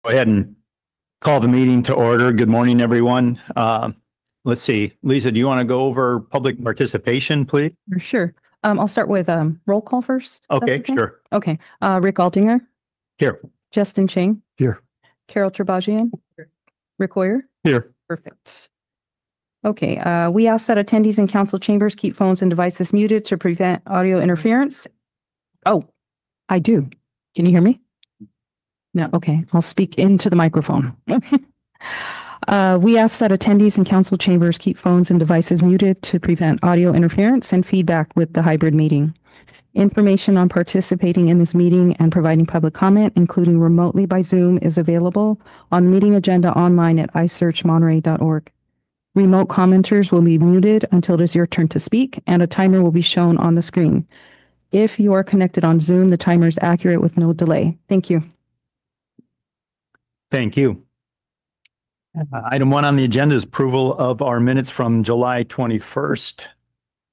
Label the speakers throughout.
Speaker 1: Go ahead and call the meeting to order. Good morning, everyone. Let's see. Lisa, do you want to go over public participation, please?
Speaker 2: Sure. I'll start with roll call first.
Speaker 1: Okay, sure.
Speaker 2: Okay. Rick Altinger.
Speaker 1: Here.
Speaker 2: Justin Chang.
Speaker 1: Here.
Speaker 2: Carol Trebajian.
Speaker 3: Here.
Speaker 2: Rick Hoyer.
Speaker 1: Here.
Speaker 2: Perfect. Okay. We ask that attendees in council chambers keep phones and devices muted to prevent audio interference. Oh, I do. Can you hear me? No. Okay. I'll speak into the microphone. We ask that attendees in council chambers keep phones and devices muted to prevent audio interference and feedback with the hybrid meeting. Information on participating in this meeting and providing public comment, including remotely by Zoom, is available on the meeting agenda online at isearchmonterey.org. Remote commenters will be muted until it is your turn to speak, and a timer will be shown on the screen. If you are connected on Zoom, the timer is accurate with no delay. Thank you.
Speaker 1: Thank you. Item 1 on the agenda is approval of our minutes from July 21st,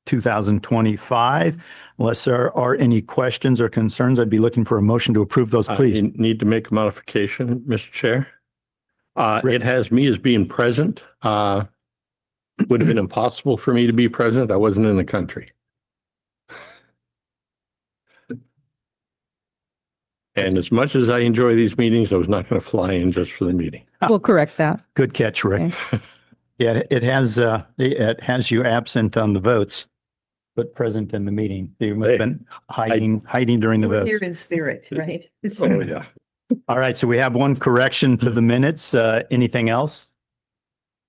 Speaker 1: 2025. Unless there are any questions or concerns, I'd be looking for a motion to approve those, please.
Speaker 4: I need to make a modification, Mr. Chair. It has me as being present. Would have been impossible for me to be present. I wasn't in the country. And as much as I enjoy these meetings, I was not going to fly in just for the meeting.
Speaker 2: We'll correct that.
Speaker 1: Good catch, Rick.
Speaker 2: Okay.
Speaker 1: Yeah, it has you absent on the votes, but present in the meeting. You must have been hiding during the
Speaker 3: We're
Speaker 1: votes.
Speaker 3: here in spirit, right?
Speaker 4: Oh, yeah.
Speaker 1: All right, so we have one correction to the minutes. Anything else?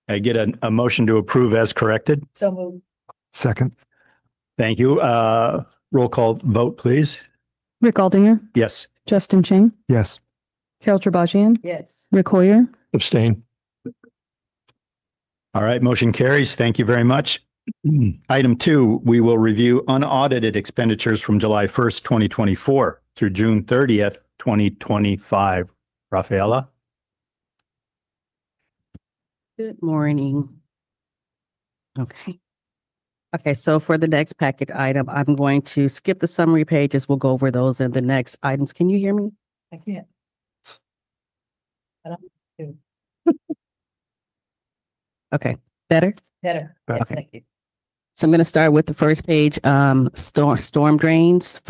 Speaker 1: I get a motion to approve as corrected.
Speaker 3: So moved.
Speaker 5: Second.
Speaker 1: Thank you. Roll call vote, please.
Speaker 2: Rick Altinger.
Speaker 1: Yes.
Speaker 2: Justin Chang.
Speaker 5: Yes.
Speaker 2: Carol Trebajian.
Speaker 3: Yes.
Speaker 2: Rick Hoyer.
Speaker 4: Abstain.
Speaker 1: All right, motion carries. Thank you very much. Item 2, we will review unaudited expenditures from July 1st, 2024 through June 30th, 2025. Rafaela?
Speaker 6: Good morning. Okay, so for the next packet item, I'm going to skip the summary pages. We'll go over those in the next items. Can you hear me?
Speaker 3: I can't. I don't do
Speaker 6: Okay, better?
Speaker 3: better. Yes,
Speaker 6: Okay.
Speaker 3: thank you.
Speaker 6: So I'm going to start with the first page, storm drains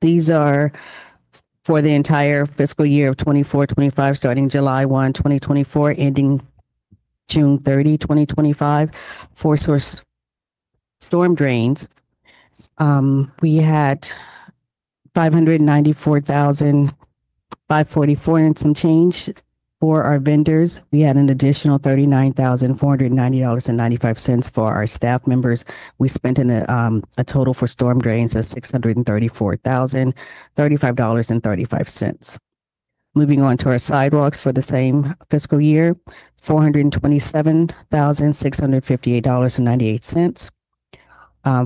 Speaker 6: these are for the entire fiscal year of 24-25, starting July 1, 2024, ending June 30, 2025, for source storm drains. We had 594,544 and some change for our vendors. We had an additional $39,490.95 for our staff members. We spent a total for storm drains of $634,035.35. Moving on to our sidewalks for the same fiscal year, $427,658.98.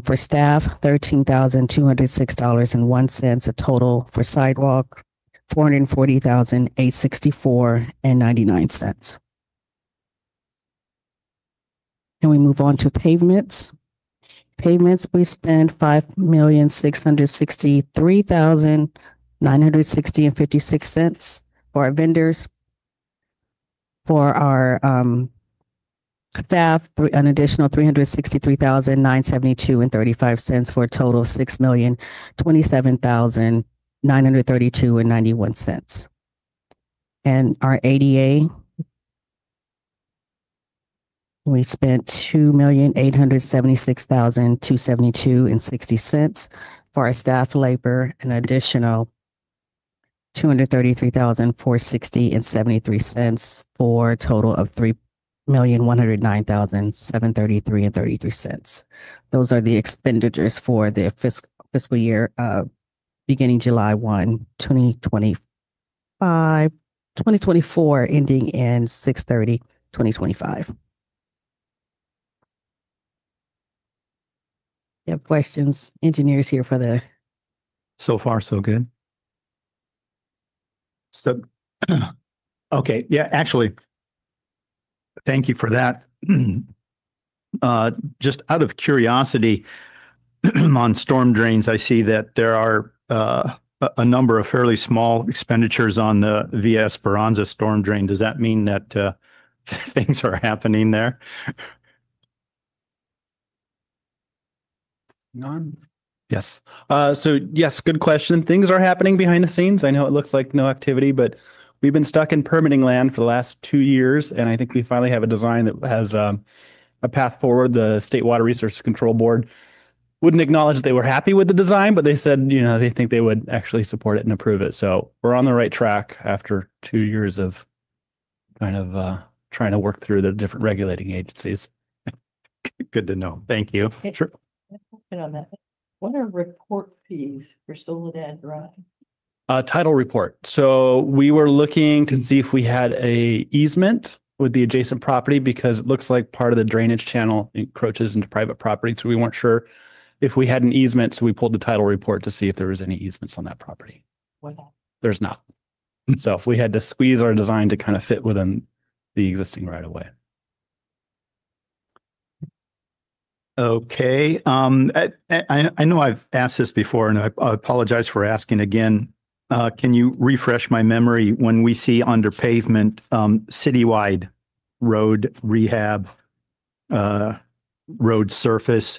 Speaker 6: For staff, $13,206.01, a total for sidewalk, $440,864.99. And we move on to pavements. Pavements, we spend $5,663,960.56 for our vendors. For our staff, an additional $363,972.35 for a total of $6,027,932.91. And our ADA, we spent $2,876,272.60 for our staff labor, an additional $233,460.73 for a total of $3,109,733.33. Those are the expenditures for the fiscal year beginning July 1, 2024, ending in 6/30/2025. You have questions? Engineers here for the.
Speaker 1: So far, so good. So, okay, yeah, actually, thank you for that. Just out of curiosity, on storm drains, I see that there are a number of fairly small expenditures on the Via Esperanza storm drain. Does that mean that things are happening there?
Speaker 5: On. Yes. So yes, good question. Things are happening behind the scenes. I know it looks like no activity, but we've been stuck in permitting land for the last 2 years, and I think we finally have a design that has a path forward. The State Water Resources Control Board wouldn't acknowledge that they were happy with the design, but they said, they think they would actually support it and approve it. So we're on the right track after 2 years of kind of trying to work through the different regulating agencies.
Speaker 1: Good to know. Thank you.
Speaker 5: Sure.
Speaker 3: Question on that. What are report fees for Soledad Drive?
Speaker 5: Title report. So we were looking to see if we had a easement with the adjacent property because it looks like part of the drainage channel encroaches into private property. So we weren't sure if we had an easement. So we pulled the title report to see if there was any easements on that property.
Speaker 3: What happened?
Speaker 5: There's not. So if we had to squeeze our design to kind of fit within the existing right of way.
Speaker 1: Okay. I know I've asked this before, and I apologize for asking again. Can you refresh my memory when we see under pavement citywide road rehab, road surface?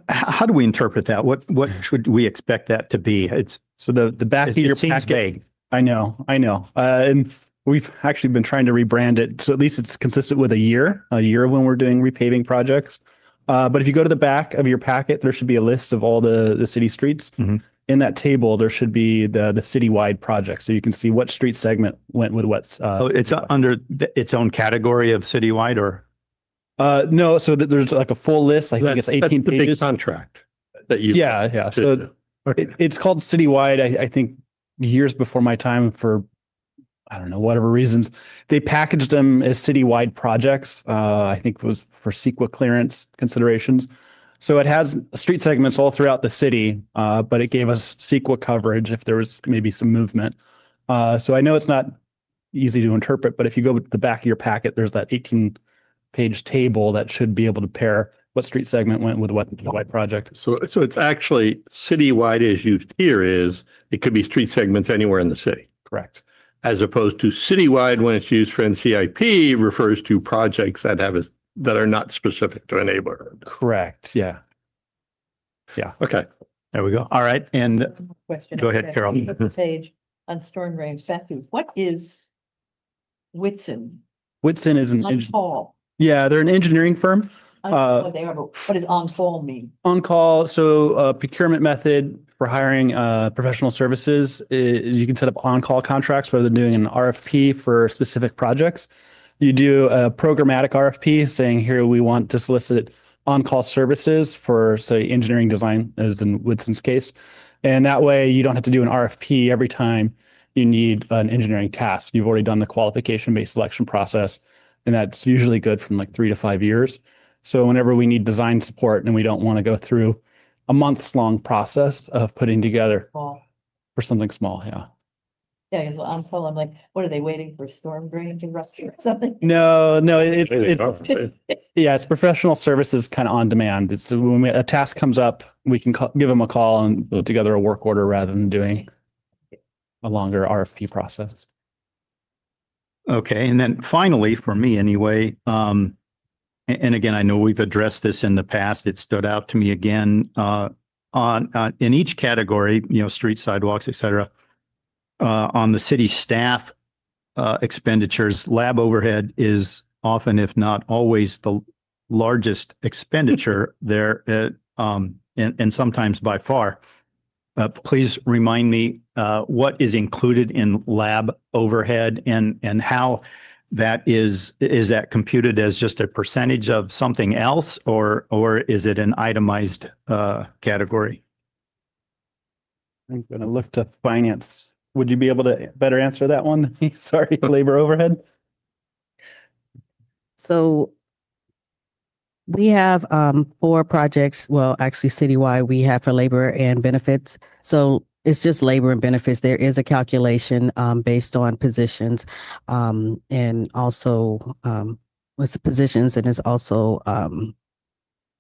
Speaker 1: How do we interpret that? What should we expect that to be?
Speaker 5: So the back of your
Speaker 1: It seems
Speaker 5: packet,
Speaker 1: vague.
Speaker 5: I know. And we've actually been trying to rebrand it. So at least it's consistent with a year when we're doing repaving projects. But if you go to the back of your packet, there should be a list of all the city streets.
Speaker 1: Mm-hmm.
Speaker 5: In that table, there should be the citywide project. So you can see what street segment went with what.
Speaker 1: It's under its own category of citywide, or?
Speaker 5: No, so there's like a full list. I think it's 18
Speaker 4: That's the big
Speaker 5: pages.
Speaker 4: contract that you.
Speaker 5: Yeah. So it's called citywide. I think years before my time, for I don't know, whatever reasons, they packaged them as citywide projects. I think it was for CEQA clearance considerations. So it has street segments all throughout the city, but it gave us CEQA coverage if there was maybe some movement. So I know it's not easy to interpret, but if you go to the back of your packet, there's that 18-page table that should be able to pair what street segment went with what project.
Speaker 4: So it's actually citywide as used here is, it could be street segments anywhere in the city,
Speaker 5: Correct.
Speaker 4: as opposed to citywide when it's used for NCIP refers to projects that that are not specific to a neighborhood.
Speaker 5: Correct. Yeah.
Speaker 4: Okay.
Speaker 1: There we go. All right. And
Speaker 3: Question.
Speaker 1: Go ahead,
Speaker 3: Okay.
Speaker 1: Carol.
Speaker 3: Flip the page on storm drains. Matthew, what is Whitson?
Speaker 5: Whitson is an,
Speaker 3: On call.
Speaker 5: they're an engineering firm.
Speaker 3: I know what they are, but what does on call mean?
Speaker 5: On call, so procurement method for hiring professional services is you can set up on call contracts rather than doing an RFP for specific projects. You do a programmatic RFP saying here we want to solicit on call services for, say, engineering design, as in Woodson's case. And that way you don't have to do an RFP every time you need an engineering task. You've already done the qualification based selection process, and that's usually good from like 3 to 5 years. So whenever we need design support and we don't want to go through a months long process of putting together
Speaker 3: Call.
Speaker 5: for something small. Yeah.
Speaker 3: Yeah, because on call, I'm like, what are they waiting for, storm drain to rupture or something?
Speaker 5: No, it's professional services kind of on demand. It's when a task comes up, we can give them a call and put together a work order rather than doing a longer RFP process.
Speaker 1: okay. And then finally, for me anyway, and again, I know we've addressed this in the past. It stood out to me again in each category, street sidewalks, et cetera. On the city staff expenditures, lab overhead is often, if not always, the largest expenditure there, and sometimes by far. Please remind me what is included in lab overhead and how that is that computed as just a percentage of something else, or is it an itemized category?
Speaker 5: I'm going to look to finance. Would you be able to better answer that one? Sorry, labor overhead.
Speaker 6: So we have 4 projects. Well, actually citywide we have for labor and benefits. So it's just labor and benefits. There is a calculation based on positions and also with the positions, and it's also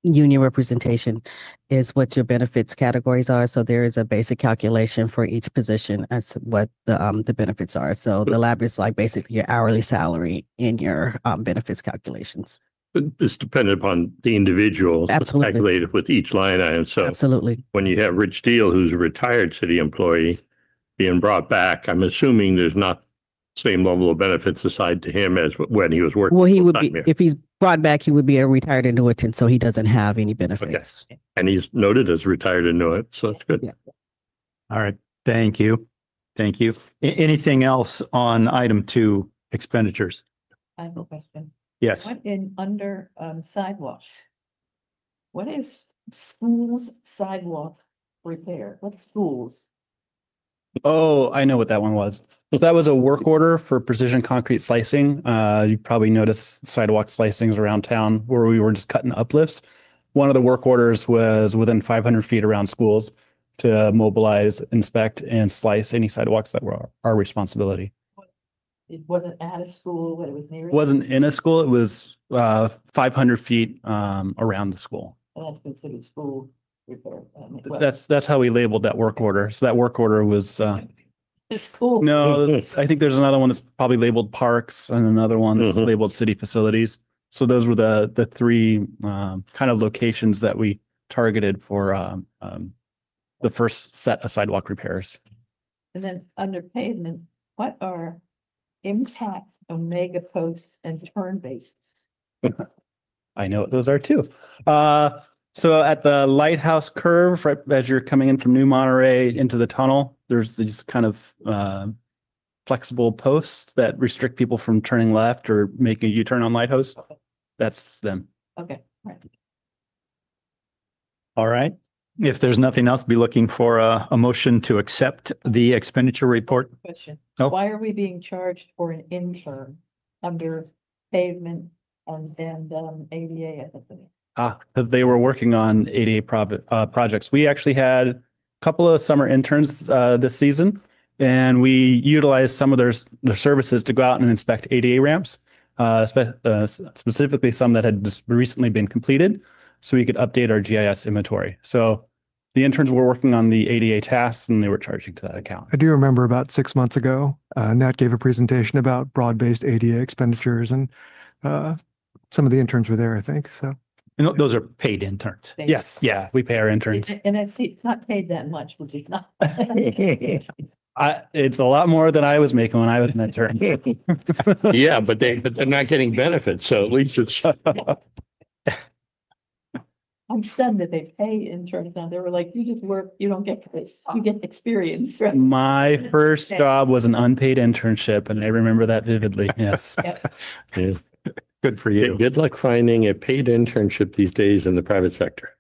Speaker 6: union representation is what your benefits categories are. So there is a basic calculation for each position as to what the benefits are. So the lab is like basically your hourly salary in your benefits calculations.
Speaker 4: It's dependent upon the individual. So it's
Speaker 6: Absolutely.
Speaker 4: calculated with each line item. So
Speaker 6: Absolutely.
Speaker 4: when you have Rich Deal, who's a retired city employee, being brought back, I'm assuming there's not the same level of benefits assigned to him as when he was working.
Speaker 6: Well, he would be,
Speaker 4: full-time here.
Speaker 6: if he's brought back, he would be a retired annuitant, so he doesn't have any benefits.
Speaker 4: And he's noted as retired annuitant, so that's good.
Speaker 6: Yeah.
Speaker 1: All right, thank you. Thank you. Anything else on item 2, expenditures?
Speaker 3: I have a question.
Speaker 1: Yes,
Speaker 3: What under sidewalks? What is schools sidewalk repair? What schools?
Speaker 5: Oh, I know what that one was. So that was a work order for precision concrete slicing. You probably noticed sidewalk slicings around town where we were just cutting uplifts. One of the work orders was within 500 feet around schools to mobilize, inspect, and slice any sidewalks that were our responsibility.
Speaker 3: It wasn't at a school, but it was near.
Speaker 5: It wasn't in a school. It was 500 feet around the school.
Speaker 3: And that's considered school repair. I mean, well,
Speaker 5: That's how we labeled that work order. So that work order was
Speaker 3: the school.
Speaker 5: no, I think there's another one that's probably labeled parks and another one that's
Speaker 4: Mhm.
Speaker 5: labeled city facilities. So those were the three kind of locations that we targeted for the first set of sidewalk repairs.
Speaker 3: And then under pavement, what are impact omega posts and turn bases?
Speaker 5: I know what those are too. So at the lighthouse curve, right as you're coming in from New Monterey into the tunnel, there's these kind of flexible posts that restrict people from turning left or making a U-turn on lighthouse. That's them.
Speaker 3: Okay, right.
Speaker 1: all right. If there's nothing else, be looking for a motion to accept the expenditure report.
Speaker 3: Question.
Speaker 1: Oh.
Speaker 3: Why are we being charged for an intern under pavement and ADA, I think it is?
Speaker 5: Because they were working on ADA projects. We actually had a couple of summer interns this season, and we utilized some of their services to go out and inspect ADA ramps, specifically some that had just recently been completed, so we could update our GIS inventory. So the interns were working on the ADA tasks, and they were charging to that account.
Speaker 7: I do remember about 6 months ago, Nat gave a presentation about broad-based ADA expenditures, and some of the interns were there, I think. So
Speaker 1: And those are paid interns.
Speaker 5: Yes, yeah, we pay our interns.
Speaker 3: And it's not paid that much, which is not.
Speaker 5: It's a lot more than I was making when I was an intern.
Speaker 4: Yeah, but they're not getting benefits, so at least it's.
Speaker 3: I'm stunned that they pay interns now. They were like, you just work, you don't get this, you get experience, right?
Speaker 5: My first job was an unpaid internship, and I remember that vividly. Yes.
Speaker 4: Yeah.
Speaker 1: Good for you.
Speaker 4: Good luck finding a paid internship these days in the private sector.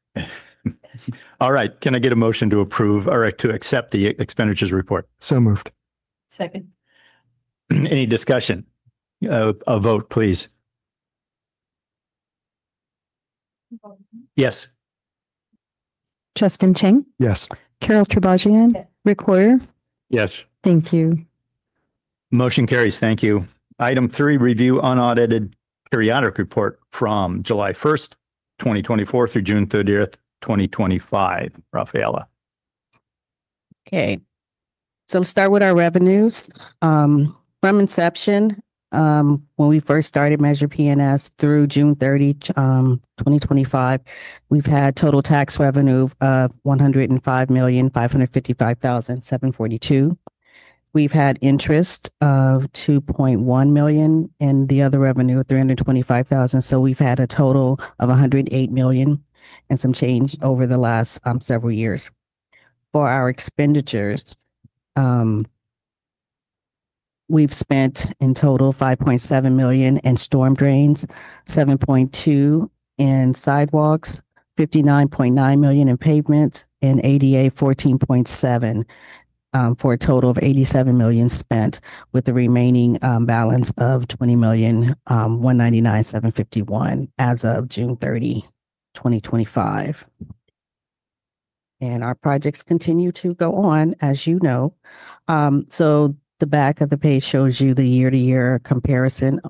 Speaker 1: All right. Can I get a motion to approve or to accept the expenditures report?
Speaker 7: so moved.
Speaker 3: Second,
Speaker 1: Any discussion? A vote, please. Yes.
Speaker 2: Justin Chang,
Speaker 7: Yes.
Speaker 2: Carol Tribajian,
Speaker 3: Yeah.
Speaker 2: Rick Hoyer.
Speaker 4: Yes.
Speaker 2: Thank you.
Speaker 1: Motion carries. Thank you. Item 3, review unaudited periodic report from July 1st, 2024 through June 30th, 2025. Rafaela.
Speaker 6: Okay. So let's start with our revenues. From inception, when we first started Measure PNS through June 30, 2025, we've had total tax revenue of $105,555,742. We've had interest of 2.1 million and the other revenue of 325,000. So we've had a total of 108 million and some change over the last several years. For our expenditures, we've spent in total 5.7 million in storm drains, 7.2 in sidewalks, 59.9 million in pavements, and ADA 14.7. For a total of 87 million spent, with the remaining balance of 20 million, 199,751 as of June 30, 2025. And our projects continue to go on, as you know. So the back of the page shows you the year-to-year comparison.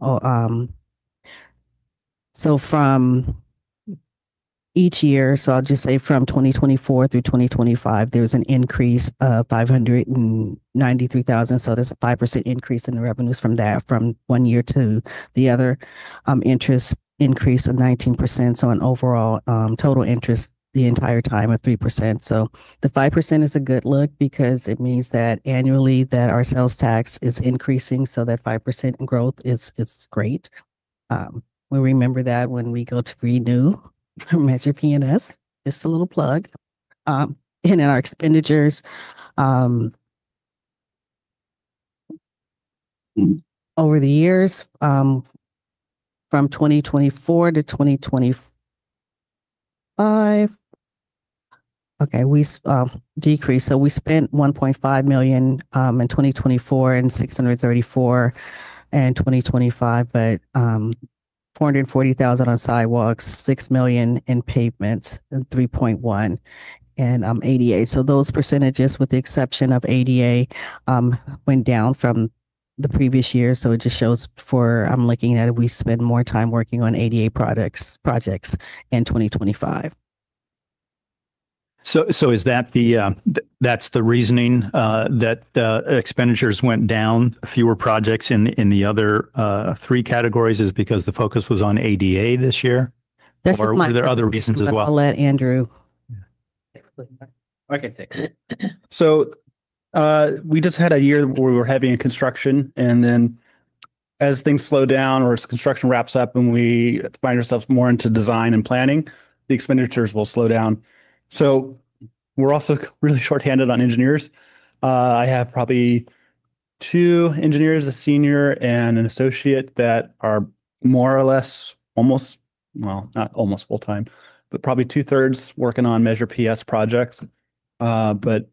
Speaker 6: So from each year, so I'll just say from 2024 through 2025, there's an increase of 593,000. So there's a 5% increase in the revenues from that from one year to the other. Interest increase of 19%. So an overall total interest the entire time of 3%. So the 5% is a good look because it means that annually that our sales tax is increasing. So that 5% growth is great. We remember that when we go to renew Measure PNS. Just a little plug. And in our expenditures, over the years, from 2024 to 2025, okay, we decreased. So we spent 1.5 million in 2024 and 634 in 2025, but 440,000 on sidewalks, 6 million in pavements, and 3.1 in ADA. So those percentages, with the exception of ADA, went down from the previous year. So it just shows I'm looking at it, we spend more time working on ADA projects in 2025.
Speaker 1: So is that that's the reasoning that expenditures went down, fewer projects in the other three categories is because the focus was on ADA this year?
Speaker 6: That's
Speaker 1: Or were there other reasons as
Speaker 6: I'll
Speaker 1: well?
Speaker 6: let Andrew.
Speaker 5: I can take it. So we just had a year where we were heavy in construction, and then as things slow down or as construction wraps up and we find ourselves more into design and planning, the expenditures will slow down. So we're also really shorthanded on engineers. I have probably 2 engineers, a senior and an associate, that are more or less almost, well, not almost full time, but probably 2/3 working on Measure PS projects. But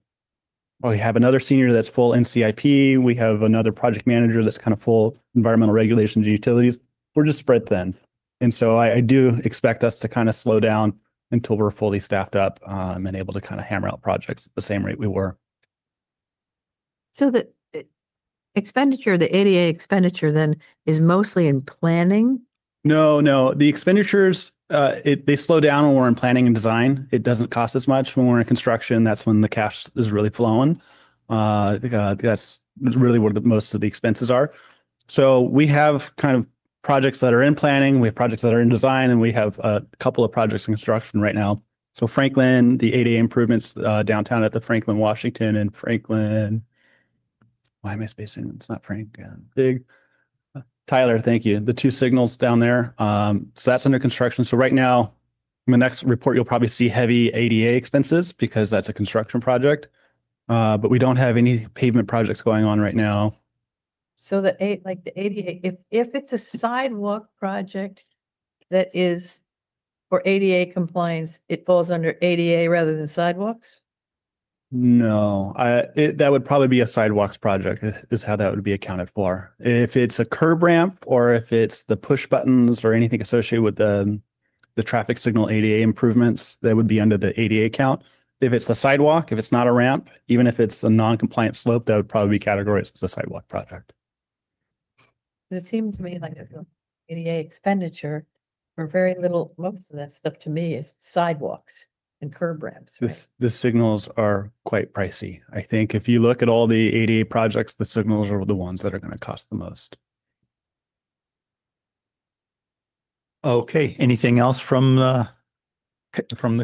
Speaker 5: we have another senior that's full NCIP. We have another project manager that's kind of full environmental regulations and utilities. We're just spread thin. And so I do expect us to kind of slow down until we're fully staffed up and able to kind of hammer out projects at the same rate we were.
Speaker 3: So the expenditure, the ADA expenditure then is mostly in planning?
Speaker 5: No, the expenditures, they slow down when we're in planning and design. It doesn't cost as much. When we're in construction, that's when the cash is really flowing. That's really where most of the expenses are. So we have kind of projects that are in planning, we have projects that are in design, and we have a couple of projects in construction right now. So Franklin, the ADA improvements downtown at the Franklin, Washington, and Franklin, why am I spacing? It's not Franklin. Big. Tyler, thank you. The 2 signals down there. So that's under construction. So right now, in the next report, you'll probably see heavy ADA expenses because that's a construction project. But we don't have any pavement projects going on right now.
Speaker 3: So the ADA, if it's a sidewalk project that is for ADA compliance, it falls under ADA rather than sidewalks?
Speaker 5: No, that would probably be a sidewalks project is how that would be accounted for. If it's a curb ramp or if it's the push buttons or anything associated with the traffic signal ADA improvements, that would be under the ADA count. If it's a sidewalk, if it's not a ramp, even if it's a non-compliant slope, that would probably be categorized as a sidewalk project.
Speaker 3: It seemed to me like the ADA expenditure for very little, most of that stuff to me is sidewalks and curb ramps. Right?
Speaker 5: The signals are quite pricey. I think if you look at all the ADA projects, the signals are the ones that are going to cost the most.
Speaker 1: Okay, anything else from the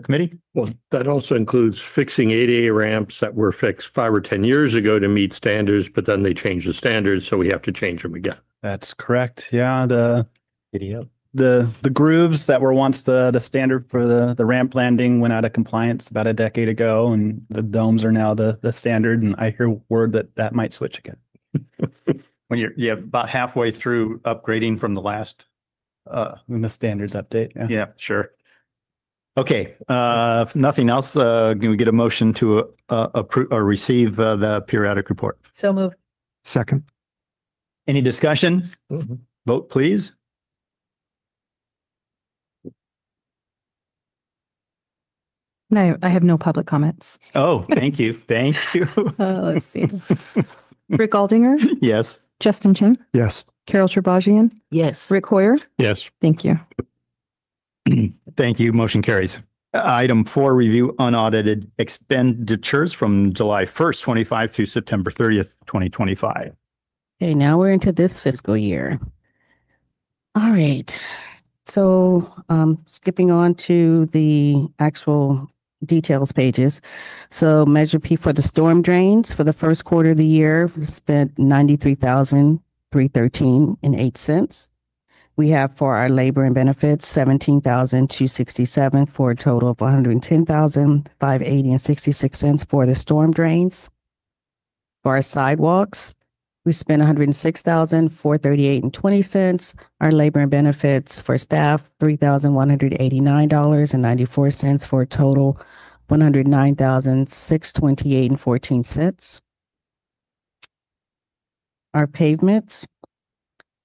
Speaker 1: committee?
Speaker 4: Well, that also includes fixing ADA ramps that were fixed 5 or 10 years ago to meet standards, but then they changed the standards, so we have to change them again.
Speaker 5: That's correct. Yeah, the grooves that were once the standard for the ramp landing went out of compliance about a decade ago, and the domes are now the standard. And I hear word that might switch again.
Speaker 1: When you're about halfway through upgrading from the last.
Speaker 5: When the standards update.
Speaker 1: Yeah, sure. Okay, if nothing else, can we get a motion to approve or receive the periodic report?
Speaker 3: So moved.
Speaker 7: Second.
Speaker 1: Any discussion? Vote, please.
Speaker 2: No, I have no public comments.
Speaker 1: Oh, thank you. Thank you.
Speaker 2: Let's see. Rick Aldinger,
Speaker 1: Yes.
Speaker 2: Justin Chin,
Speaker 7: Yes.
Speaker 2: Carol Sherbajian,
Speaker 6: Yes.
Speaker 2: Rick Hoyer.
Speaker 4: Yes.
Speaker 2: Thank you.
Speaker 1: Thank you. Motion carries. Item 4, review unaudited expenditures from July 1st, 25 through September 30th, 2025.
Speaker 6: Okay, now we're into this fiscal year. All right. So skipping on to the actual details pages. So Measure P for the storm drains for the first quarter of the year, we spent $93,313.08. We have for our labor and benefits, $17,267 for a total of $110,580.66 for the storm drains. For our sidewalks, we spent $106,438.20. Our labor and benefits for staff, $3,189.94 for a total $109,628.14. Our pavements,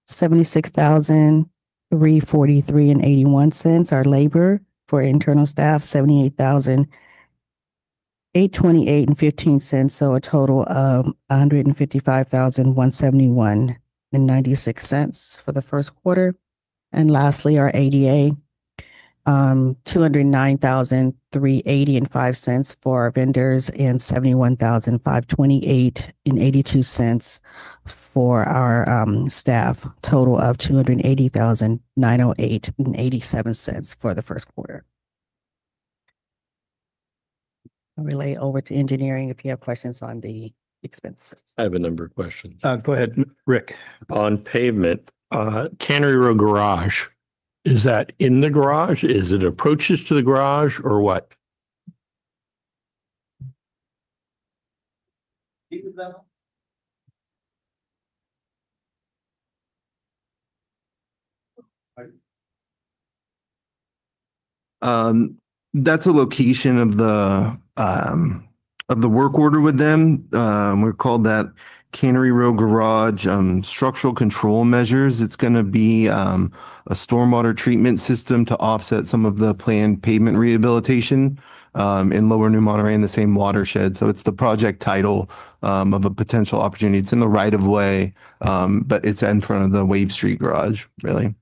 Speaker 6: $76,343.81. Our labor for internal staff, $78,828.15. So a total of $155,171.96 for the first quarter. And lastly, our ADA, $209,380.05 for our vendors and $71,528.82 for our staff. Total of $280,908.87 for the first quarter. I'll relay over to engineering if you have questions on the expenses.
Speaker 4: I have a number of questions.
Speaker 1: Go ahead, Rick.
Speaker 4: On pavement, Cannery Row Garage, is that in the garage? Is it approaches to the garage or what?
Speaker 8: That's a location of the work order with them. We're called that Cannery Row Garage structural control measures. It's going to be a stormwater treatment system to offset some of the planned pavement rehabilitation in Lower New Monterey in the same watershed. So it's the project title of a potential opportunity. It's in the right of way, but it's in front of the Wave Street Garage, really.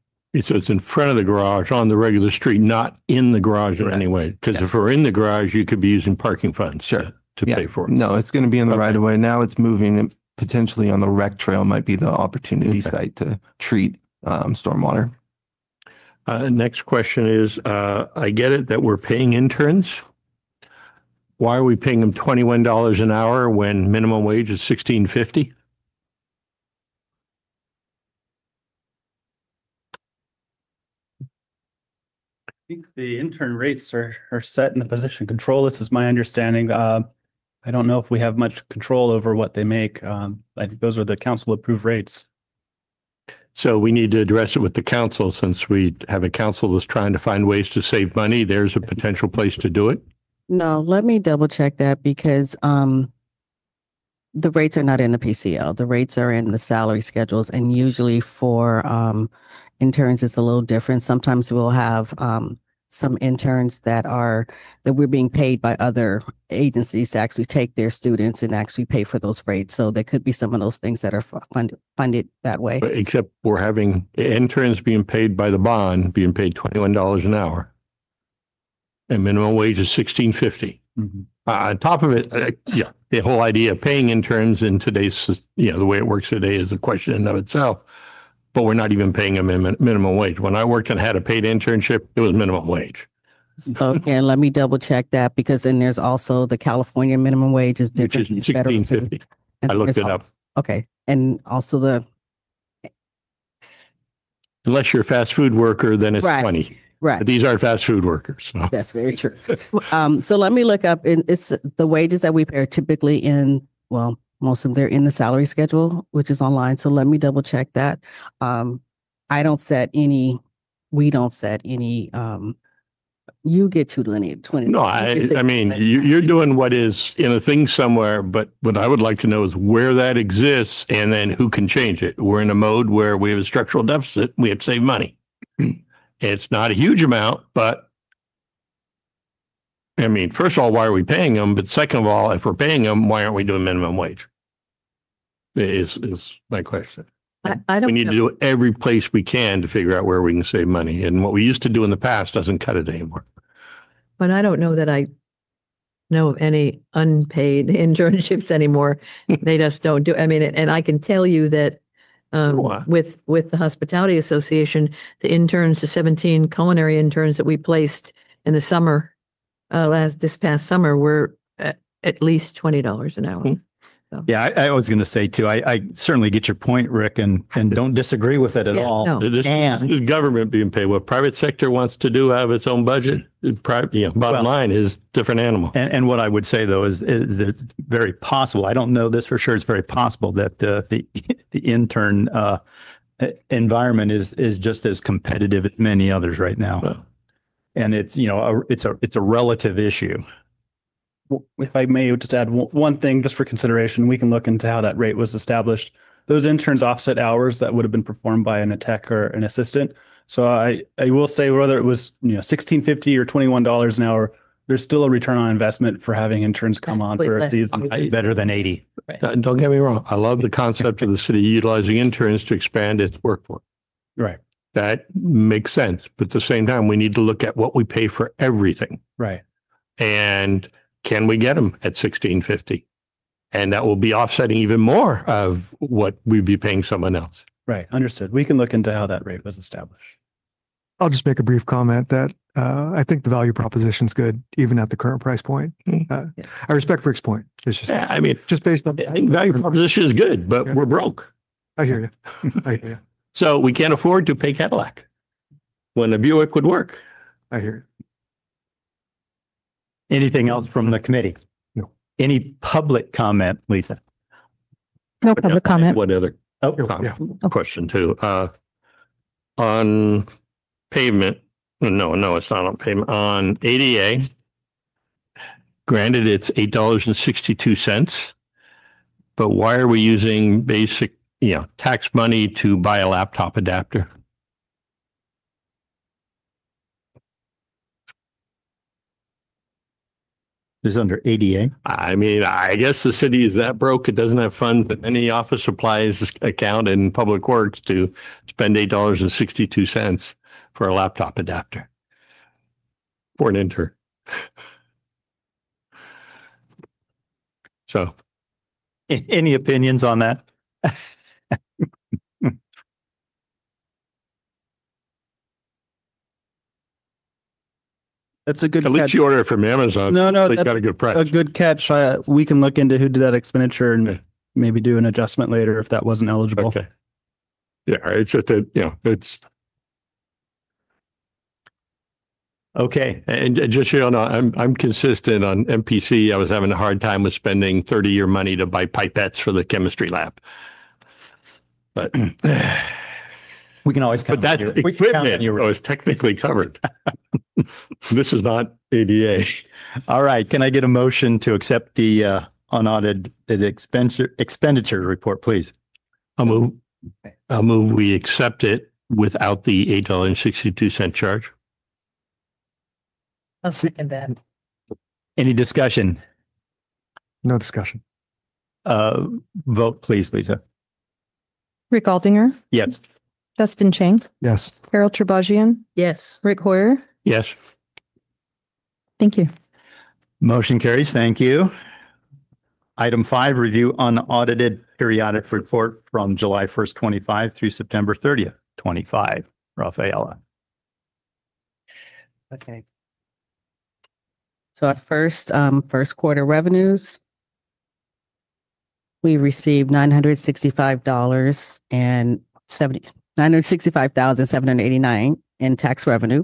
Speaker 4: So it's in front of the garage on the regular street, not in the garage in any way. Because if we're in the garage, you could be using parking funds to pay for it.
Speaker 8: No, it's going to be in the right of way. Now it's moving and potentially on the rec trail might be the opportunity site to treat stormwater.
Speaker 4: Next question is, I get it that we're paying interns. Why are we paying them $21 an hour when minimum wage is $16.50?
Speaker 5: I think the intern rates are set in the position control. This is my understanding. I don't know if we have much control over what they make. I think those are the council approved rates.
Speaker 4: So we need to address it with the council since we have a council that's trying to find ways to save money. There's a potential place to do it.
Speaker 6: No, let me double check that because the rates are not in the PCL. The rates are in the salary schedules, and usually for interns, it's a little different. Sometimes we'll have some interns that we're being paid by other agencies to actually take their students and actually pay for those rates. So there could be some of those things that are funded that way.
Speaker 4: Except we're having interns being paid by the bond, being paid $21 an hour. And minimum wage is $16.50.
Speaker 5: Mm-hmm.
Speaker 4: On top of it, the whole idea of paying interns in today's, the way it works today is a question in of itself. But we're not even paying them minimum wage. When I worked and had a paid internship, it was minimum wage.
Speaker 6: Okay, and let me double check that because then there's also the California minimum wage is different.
Speaker 4: Which is $16.50. I looked it up.
Speaker 6: Okay, and also
Speaker 4: unless you're a fast food worker, then it's 20.
Speaker 6: Right.
Speaker 4: But these are fast food workers. So.
Speaker 6: That's very true. So let me look up, and it's the wages that we pay are typically most of them, they're in the salary schedule, which is online. So let me double check that. We don't set any, you get 20.
Speaker 4: No, I mean, you're doing what is in a thing somewhere, but what I would like to know is where that exists and then who can change it. We're in a mode where we have a structural deficit. We have to save money. It's not a huge amount, but I mean, first of all, why are we paying them? But second of all, if we're paying them, why aren't we doing minimum wage? Is my question.
Speaker 3: I
Speaker 4: We
Speaker 3: don't
Speaker 4: need to
Speaker 3: know.
Speaker 4: do every place we can to figure out where we can save money. And what we used to do in the past doesn't cut it anymore.
Speaker 3: But I don't know that I know of any unpaid internships anymore. They just don't do, I mean, and I can tell you that
Speaker 4: Wow.
Speaker 3: with the Hospitality Association, the interns, the 17 culinary interns that we placed in the summer, this past summer were at least $20 an hour.
Speaker 4: Hmm.
Speaker 1: Yeah, I was going to say too, I certainly get your point, Rick, and don't disagree with it at
Speaker 3: Yeah,
Speaker 1: all.
Speaker 3: no.
Speaker 4: This
Speaker 1: And-
Speaker 4: is government being paid. What private sector wants to do out of its own budget, bottom
Speaker 1: Well-
Speaker 4: line is different animal.
Speaker 1: And what I would say though is it's very possible. I don't know this for sure. It's very possible that the intern environment is just as competitive as many others right now.
Speaker 4: Well.
Speaker 1: And it's it's a relative issue.
Speaker 5: If I may just add one thing just for consideration, we can look into how that rate was established. Those interns offset hours that would have been performed by a tech or an assistant. So I will say whether it was $16.50 or $21 an hour, there's still a return on investment for having interns come on for
Speaker 3: Less.
Speaker 5: these.
Speaker 1: Better than 80.
Speaker 4: Don't get me wrong. I love the concept of the city utilizing interns to expand its workforce.
Speaker 5: Right,
Speaker 4: That makes sense. But at the same time, we need to look at what we pay for everything.
Speaker 5: right.
Speaker 4: And can we get them at $16.50? And that will be offsetting even more of what we'd be paying someone else.
Speaker 5: Right. Understood. We can look into how that rate was established.
Speaker 7: I'll just make a brief comment that I think the value proposition's good, even at the current price point.
Speaker 4: Mm.
Speaker 7: I respect Rick's point. It's just,
Speaker 4: Yeah, I mean,
Speaker 7: just based on,
Speaker 4: I think value proposition is good, but
Speaker 7: Yeah.
Speaker 4: we're broke.
Speaker 7: I hear you. I hear you.
Speaker 4: So we can't afford to pay Cadillac when a Buick would work.
Speaker 7: I hear you.
Speaker 1: Anything else from the committee?
Speaker 7: No.
Speaker 1: Any public comment, Lisa?
Speaker 2: No public comment.
Speaker 4: What other
Speaker 1: Oh,
Speaker 7: Yeah.
Speaker 4: question too? On pavement, no, it's not on pavement, on ADA. Granted, it's $8.62, but why are we using basic, tax money to buy a laptop adapter?
Speaker 1: this is under ADA.
Speaker 4: I mean, I guess the city is that broke. It doesn't have funds in any office supplies account in Public Works to spend $8.62 for a laptop adapter for an intern. So
Speaker 1: Any opinions on that?
Speaker 5: That's a good
Speaker 4: at least
Speaker 5: catch.
Speaker 4: you order it from Amazon.
Speaker 5: No,
Speaker 4: They
Speaker 5: that's
Speaker 4: got a good price.
Speaker 5: a good catch. We can look into who did that expenditure
Speaker 4: Yeah.
Speaker 5: and maybe do an adjustment later if that wasn't eligible.
Speaker 4: Okay. Yeah, it's just that, it's,
Speaker 1: Okay.
Speaker 4: and just, I'm consistent on MPC. I was having a hard time with spending 30-year money to buy pipettes for the chemistry lab. But,
Speaker 1: We can always count.
Speaker 4: but that's
Speaker 1: on you. We can count on
Speaker 4: equipment.
Speaker 1: you.
Speaker 4: So it's technically covered. This is not ADA.
Speaker 1: All right. Can I get a motion to accept the unaudited expenditure report, please?
Speaker 4: I'll move we accept it without the $8.62 charge.
Speaker 3: I'll second that.
Speaker 1: Any discussion?
Speaker 7: No discussion.
Speaker 1: Vote, please, Lisa.
Speaker 2: Rick Aldinger,
Speaker 1: Yes.
Speaker 2: Dustin Chang,
Speaker 7: Yes.
Speaker 2: Carol Tribajian,
Speaker 3: Yes.
Speaker 2: Rick Hoyer.
Speaker 4: Yes.
Speaker 2: Thank you.
Speaker 1: Motion carries. Thank you. Item 5, review unaudited periodic report from July 1st, 25 through September 30th, 25. Rafaela.
Speaker 6: Okay. So our first quarter revenues, we received $965,789 in tax revenue.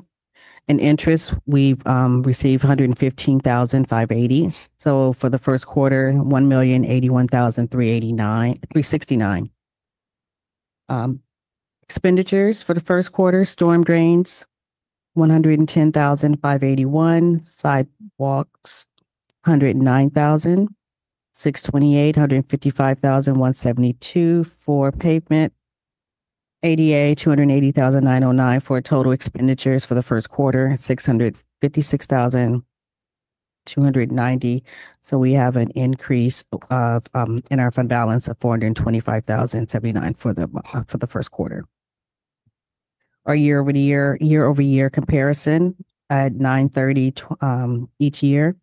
Speaker 6: In interest, we've received $115,580. So for the first quarter, $1,081,369. Expenditures for the first quarter, storm drains, $110,581, sidewalks, $109,628, $155,172 for pavement, ADA, $280,909 for total expenditures for the first quarter, $656,000 290. So we have an increase of, in our fund balance of 425,079 for the first quarter. Our year-over-year comparison at 9/30, each year.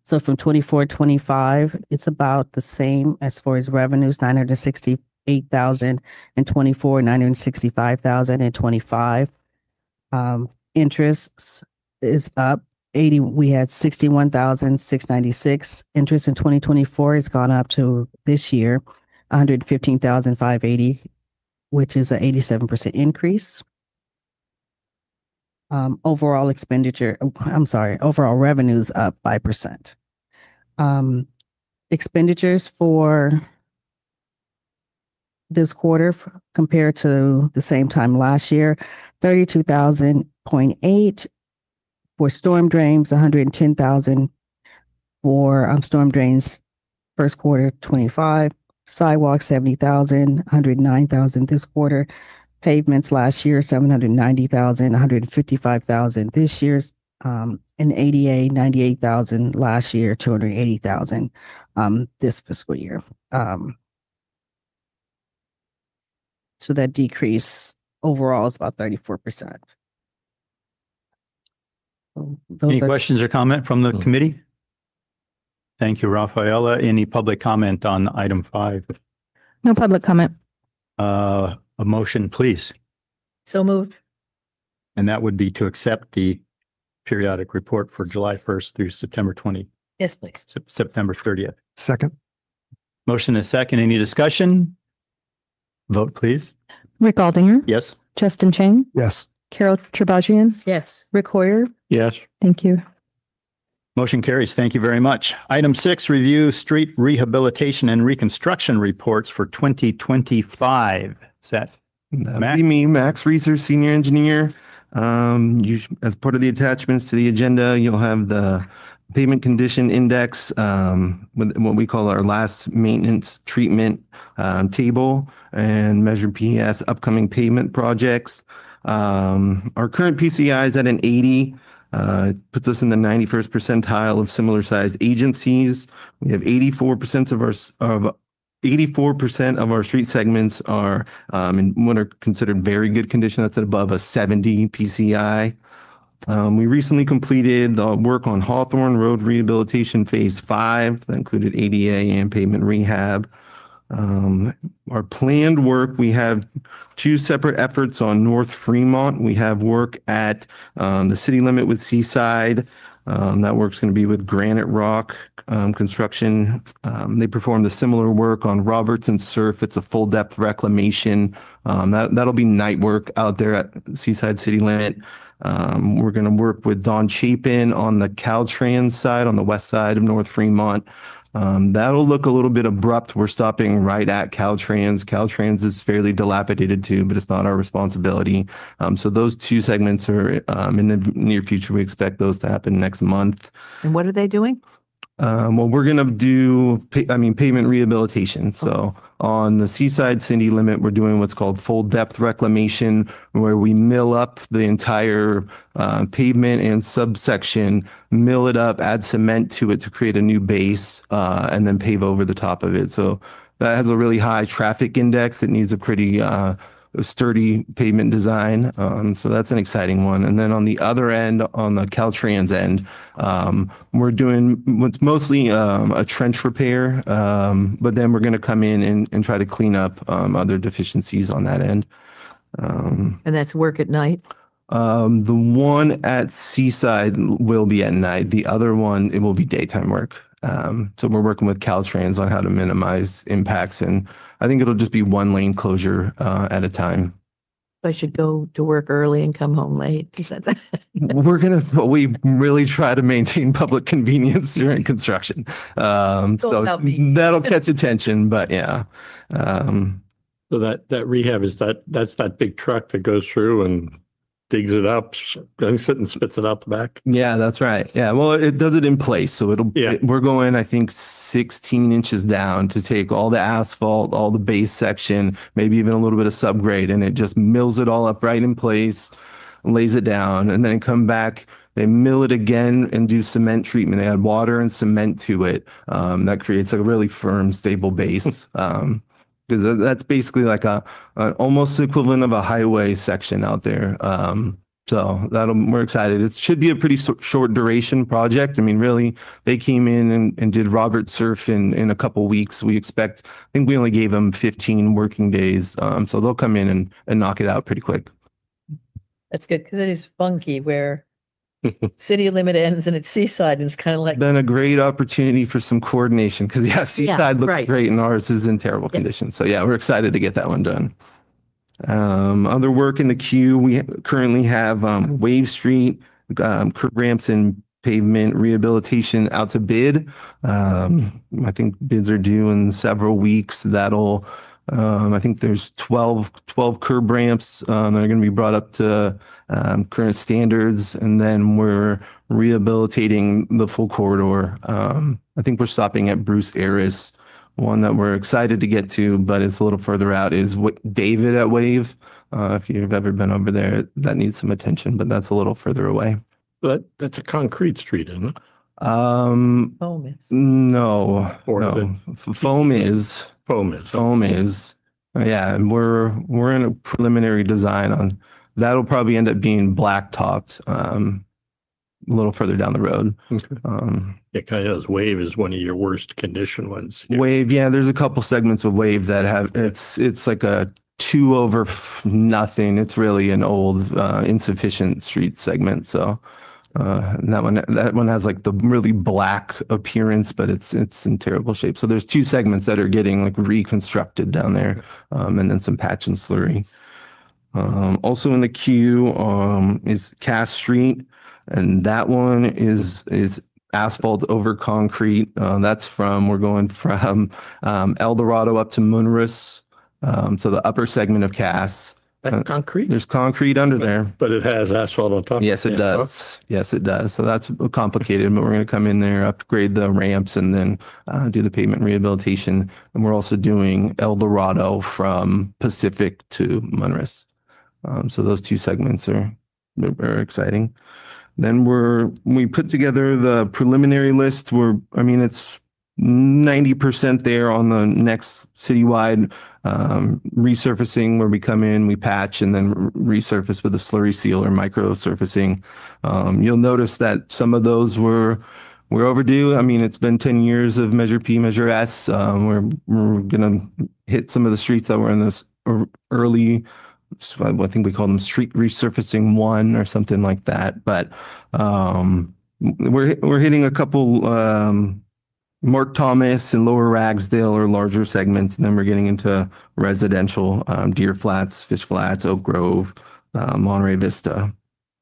Speaker 6: So from 24 to 25, it's about the same as far as revenues, 968,000 and 24, 965,000 and 25. Interest is up 80. We had 61,696. Interest in 2024 has gone up to this year, 115,580, which is an 87% increase. Overall revenues up 5%. Expenditures for this quarter compared to the same time last year, 32,000.8 for storm drains, 110,000 for storm drains first quarter 25, sidewalks 70,000, 109,000 this quarter, pavements last year 790,000, 155,000 this year's, and ADA 98,000 last year, 280,000 this fiscal year. So that decrease overall is about 34%.
Speaker 1: Any questions or comment from the committee? Thank you, Rafaela. Any public comment on item 5?
Speaker 2: No public comment.
Speaker 1: A motion, please.
Speaker 3: So moved.
Speaker 1: And that would be to accept the periodic report for July 1st through September 20,
Speaker 3: Yes, please.
Speaker 1: September 30th.
Speaker 7: Second.
Speaker 1: Motion is second. Any discussion? Vote, please.
Speaker 2: Rick Aldinger,
Speaker 1: Yes.
Speaker 2: Justin Chang,
Speaker 7: Yes.
Speaker 2: Carol Tribajian,
Speaker 3: Yes.
Speaker 2: Rick Hoyer.
Speaker 4: Yes.
Speaker 2: Thank you.
Speaker 1: Motion carries. Thank you very much. Item 6, review street rehabilitation and reconstruction reports for 2025. Is that
Speaker 8: That'd
Speaker 1: Max?
Speaker 8: be me, Max Reeser, senior engineer. As part of the attachments to the agenda, you'll have the pavement condition index, with what we call our last maintenance treatment table, and Measure PS upcoming pavement projects. Our current PCI is at an 80. It puts us in the 91st percentile of similar sized agencies. We have 84% of our street segments are in what are considered very good condition. That's at above a 70 PCI. We recently completed the work on Hawthorne Road Rehabilitation Phase 5. That included ADA and pavement rehab. Our planned work, we have 2 separate efforts on North Fremont. We have work at the city limit with Seaside. That work's going to be with Granite Rock Construction. They performed a similar work on Robertson Surf. It's a full depth reclamation. That'll be night work out there at Seaside city limit. We're going to work with Don Chapin on the Caltrans side, on the west side of North Fremont. That'll look a little bit abrupt. We're stopping right at Caltrans. Caltrans is fairly dilapidated too, but it's not our responsibility. So those 2 segments are in the near future. We expect those to happen next month.
Speaker 3: And what are they doing?
Speaker 8: Well, we're going to do, pavement rehabilitation. So on the Seaside city limit, we're doing what's called full depth reclamation, where we mill up the entire pavement and subsection, mill it up, add cement to it to create a new base, and then pave over the top of it. So that has a really high traffic index. It needs a pretty sturdy pavement design. So that's an exciting one. And then on the other end, on the Caltrans end, we're doing what's mostly a trench repair, but then we're going to come in and try to clean up other deficiencies on that end.
Speaker 3: And that's work at night?
Speaker 8: The one at Seaside will be at night. The other one, it will be daytime work. So we're working with Caltrans on how to minimize impacts, and I think it'll just be 1 lane closure at a time.
Speaker 3: I should go to work early and come home late. Is that
Speaker 8: We really try to maintain public convenience during construction. So
Speaker 3: help me.
Speaker 8: that'll catch attention, but yeah.
Speaker 4: So that rehab is that's that big truck that goes through and digs it up, and spits it out the back.
Speaker 8: Yeah, that's right. Yeah, well, it does it in place. So we're going, I think, 16 inches down to take all the asphalt, all the base section, maybe even a little bit of subgrade, and it just mills it all up right in place, lays it down, and then come back. they mill it again and do cement treatment. They add water and cement to it. That creates a really firm, stable base. Because that's basically like a almost equivalent of a highway section out there. So we're excited. It should be a pretty short duration project. I mean, really, they came in and did Robert Surf in a couple weeks. I think we only gave them 15 working days. So they'll come in and knock it out pretty quick.
Speaker 3: That's good because it is funky where city limit ends and it's Seaside and it's kind of like,
Speaker 8: Been a great opportunity for some coordination because Seaside looks
Speaker 3: right.
Speaker 8: great and ours is in terrible condition. So yeah, we're excited to get that one done. Other work in the queue, we currently have Wave Street, curb ramps and pavement rehabilitation out to bid. I think bids are due in several weeks. I think there's 12 curb ramps that are going to be brought up to current standards, and then we're rehabilitating the full corridor. I think we're stopping at Bruce Aris. One that we're excited to get to, but it's a little further out, is David at Wave. If you've ever been over there, that needs some attention, but that's a little further away.
Speaker 4: But that's a concrete street, isn't it?
Speaker 3: home is.
Speaker 8: No,
Speaker 4: Or
Speaker 8: no. Foam is.
Speaker 4: Foam is.
Speaker 8: Yeah, and we're in a preliminary design on that'll probably end up being blacktopped a little further down the road.
Speaker 4: Okay. Yeah, kind of. Wave is one of your worst condition ones.
Speaker 8: Wave, yeah, there's a couple segments of Wave that have it's like a 2 over nothing. It's really an old insufficient street segment. So that one has like the really black appearance, but it's in terrible shape. So there's 2 segments that are getting like reconstructed down there, and then some patch and slurry. Also in the queue is Cass Street, and that one is asphalt over concrete. We're going from El Dorado up to Munris, so the upper segment of Cass.
Speaker 4: That's concrete?
Speaker 8: There's concrete under there.
Speaker 4: But it has asphalt on top.
Speaker 8: Yes, it does. Yes, it does. So that's complicated, but we're going to come in there, upgrade the ramps, and then do the pavement rehabilitation. And we're also doing El Dorado from Pacific to Munris. So those 2 segments are exciting. Then we put together the preliminary list. It's 90% there on the next citywide resurfacing, where we come in, we patch, and then resurface with a slurry seal or micro surfacing. You'll notice that some of those were overdue. I mean, it's been 10 years of Measure P, Measure S. We're gonna hit some of the streets that were in this early, I think we call them street resurfacing 1 or something like that. But we're hitting a couple Mark Thomas and Lower Ragsdale or larger segments, and then we're getting into residential, Deer Flats, Fish Flats, Oak Grove, Monterey Vista.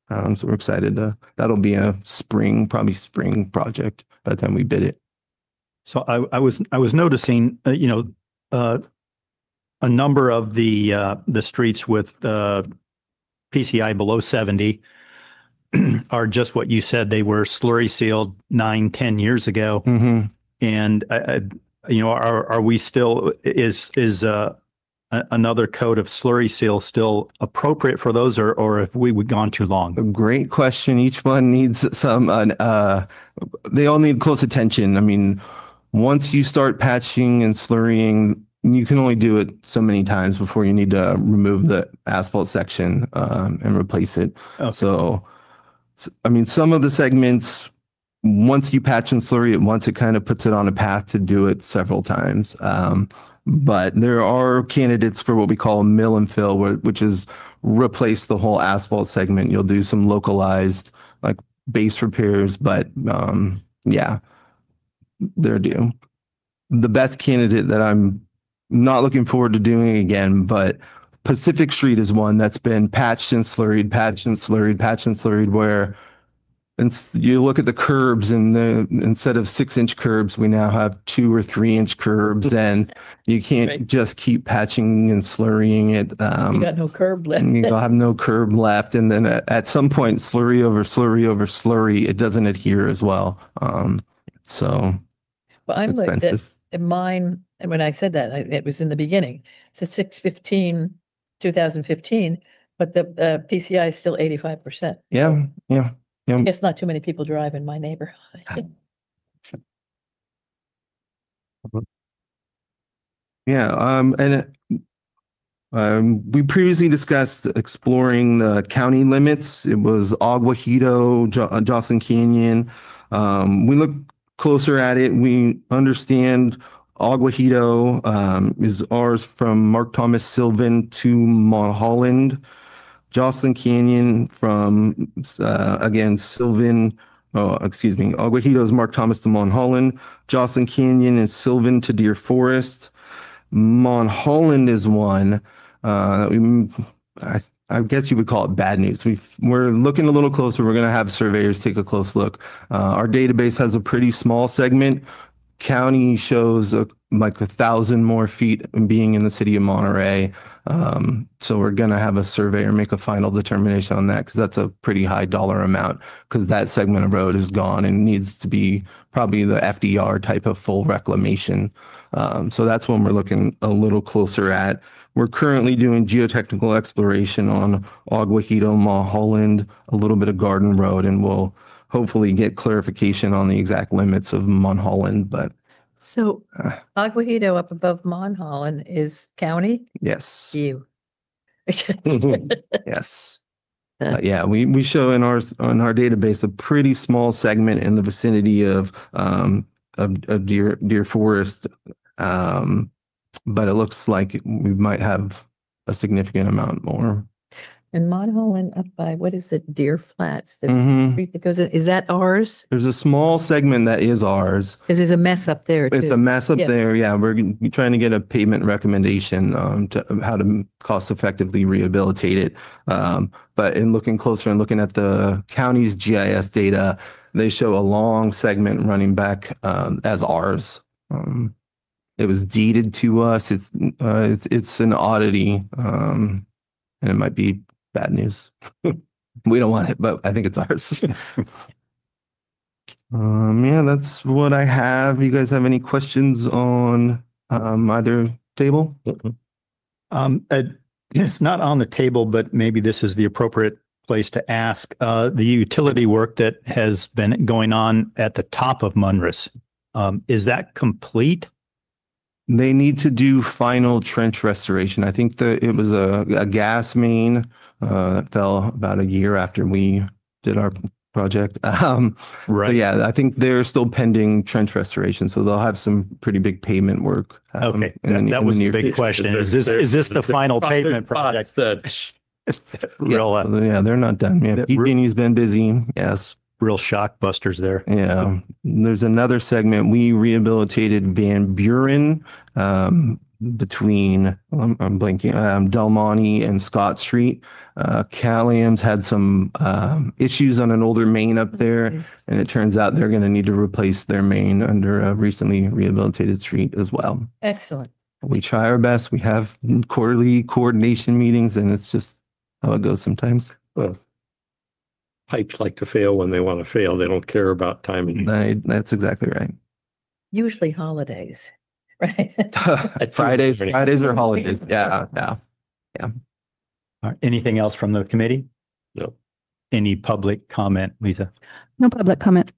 Speaker 8: So we're excited that'll be a probably spring project by the time we bid it.
Speaker 1: So I was noticing, a number of the streets with PCI below 70 are just what you said. They were slurry sealed 9-10 years ago.
Speaker 8: Mm-hmm.
Speaker 1: And are we still is another coat of slurry seal still appropriate for those, or have we gone too long?
Speaker 8: A great question. Each one needs some. They all need close attention. I mean, once you start patching and slurrying, you can only do it so many times before you need to remove the asphalt section and replace it.
Speaker 1: Okay.
Speaker 8: So, I mean, some of the segments, once you patch and slurry it once, it kind of puts it on a path to do it several times. But there are candidates for what we call a mill and fill, which is replace the whole asphalt segment. You'll do some localized like base repairs, but yeah, they're due. The best candidate that I'm not looking forward to doing again, but Pacific Street is one that's been patched and slurried, where you look at the curbs, and instead of 6-inch curbs, we now have 2 or 3-inch curbs, and you can't just keep patching and slurrying it.
Speaker 3: You got no curb left.
Speaker 8: You'll have no curb left, and then at some point, slurry over slurry, it doesn't adhere as well. So
Speaker 3: Well, I looked at
Speaker 8: expensive.
Speaker 3: mine, and when I said that, it was in the beginning. It's a 6/15/2015, but the PCI is still 85%.
Speaker 8: Yeah. Yeah,
Speaker 3: Guess not too many people drive in my neighborhood.
Speaker 8: yeah, we previously discussed exploring the county limits. It was Aguajito, Jocelyn Canyon. We look closer at it. We understand Aguajito is ours from Mark Thomas Sylvan to Mont Holland. Jocelyn Canyon from, again, Sylvan, Aguajito is Mark Thomas to Mont Holland. Jocelyn Canyon is Sylvan to Deer Forest. Mont Holland is one. I guess you would call it bad news. We're looking a little closer. We're going to have surveyors take a close look. Our database has a pretty small segment. County shows like 1,000 more feet being in the city of Monterey. So we're going to have a surveyor make a final determination on that because that's a pretty high dollar amount because that segment of road is gone and needs to be probably the FDR type of full reclamation. So that's when we're looking a little closer at. We're currently doing geotechnical exploration on Aguajito, Mont Holland, a little bit of Garden Road, and we'll hopefully get clarification on the exact limits of Mont Holland. But
Speaker 3: So Aguajito up above Mont Holland is county?
Speaker 8: yes,
Speaker 3: You.
Speaker 8: yes. Yeah, we show in our database a pretty small segment in the vicinity of Deer Forest, but it looks like we might have a significant amount more.
Speaker 3: And Mont Holland up by, what is it, Deer Flats? The
Speaker 8: Mhm.
Speaker 3: street that goes in, is that ours?
Speaker 8: There's a small segment that is ours.
Speaker 3: Because there's a mess up there
Speaker 8: It's
Speaker 3: too.
Speaker 8: a mess up
Speaker 3: Yeah.
Speaker 8: there. Yeah, we're trying to get a pavement recommendation to how to cost effectively rehabilitate it. But in looking closer and looking at the county's GIS data, they show a long segment running back as ours. It was deeded to us. It's an oddity, and it might be bad news. We don't want it, but I think it's ours. Yeah, that's what I have. You guys have any questions on either table?
Speaker 1: It's not on the table, but maybe this is the appropriate place to ask. The utility work that has been going on at the top of Munris, is that complete?
Speaker 8: They need to do final trench restoration. I think that it was a gas main that fell about a year after we did our project. So yeah, I think they're still pending trench restoration, so they'll have some pretty big pavement work.
Speaker 1: Okay,
Speaker 8: in the
Speaker 1: that was the
Speaker 8: near
Speaker 1: big
Speaker 8: future.
Speaker 1: question. Is this the final pavement project? Real,
Speaker 8: Yeah, they're not done. Yeah,
Speaker 1: That-
Speaker 8: PG&E's been busy. Yes.
Speaker 1: real shock busters there.
Speaker 8: Yeah, there's another segment. We rehabilitated Van Buren between, I'm blanking, Del Monte and Scott Street. Caliam's had some issues on an older main up there, and it turns out they're going to need to replace their main under a recently rehabilitated street as well.
Speaker 3: Excellent.
Speaker 8: We try our best. We have quarterly coordination meetings, and it's just how it goes sometimes.
Speaker 4: Well, pipes like to fail when they want to fail. They don't care about timing.
Speaker 8: That's exactly right.
Speaker 3: Usually holidays, right?
Speaker 8: Fridays are holidays. Yeah.
Speaker 1: All right, anything else from the committee?
Speaker 4: No.
Speaker 1: Any public comment, Lisa?
Speaker 2: No public comment.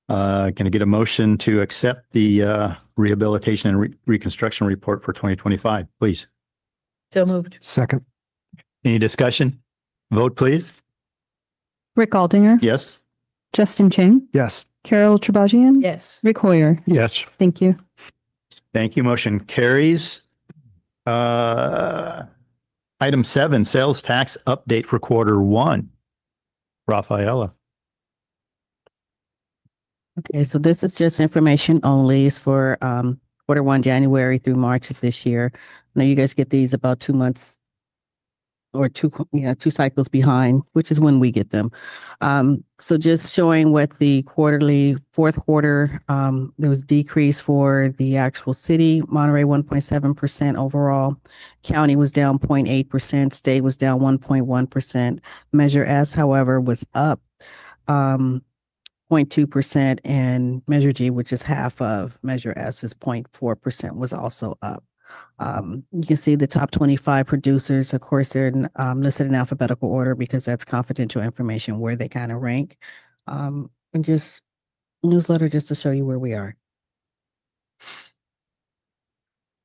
Speaker 1: Can I get a motion to accept the rehabilitation and reconstruction report for 2025, please?
Speaker 3: So moved.
Speaker 7: Second,
Speaker 1: Any discussion? Vote, please.
Speaker 2: Rick Aldinger.
Speaker 1: Yes?
Speaker 2: Justin Chang.
Speaker 7: yes.
Speaker 2: Carol Trabajian.
Speaker 3: Yes.
Speaker 2: Rick Hoyer.
Speaker 4: Yes.
Speaker 2: Thank you.
Speaker 1: Thank you. Motion carries. Item 7, sales tax update for Q1. Rafaela.
Speaker 6: Okay, so this is just information only. It's for Q1, January through March of this year. I know you guys get these about 2 months or two cycles behind, which is when we get them. So just showing what the fourth quarter, there was decrease for the actual city, Monterey 1.7% overall. County was down 0.8%, state was down 1.1%. Measure S, however, was up 0.2%, and Measure G, which is half of Measure S, is 0.4%, was also up. You can see the top 25 producers. Of course, they're listed in alphabetical order because that's confidential information where they kind of rank. And just newsletter just to show you where we are.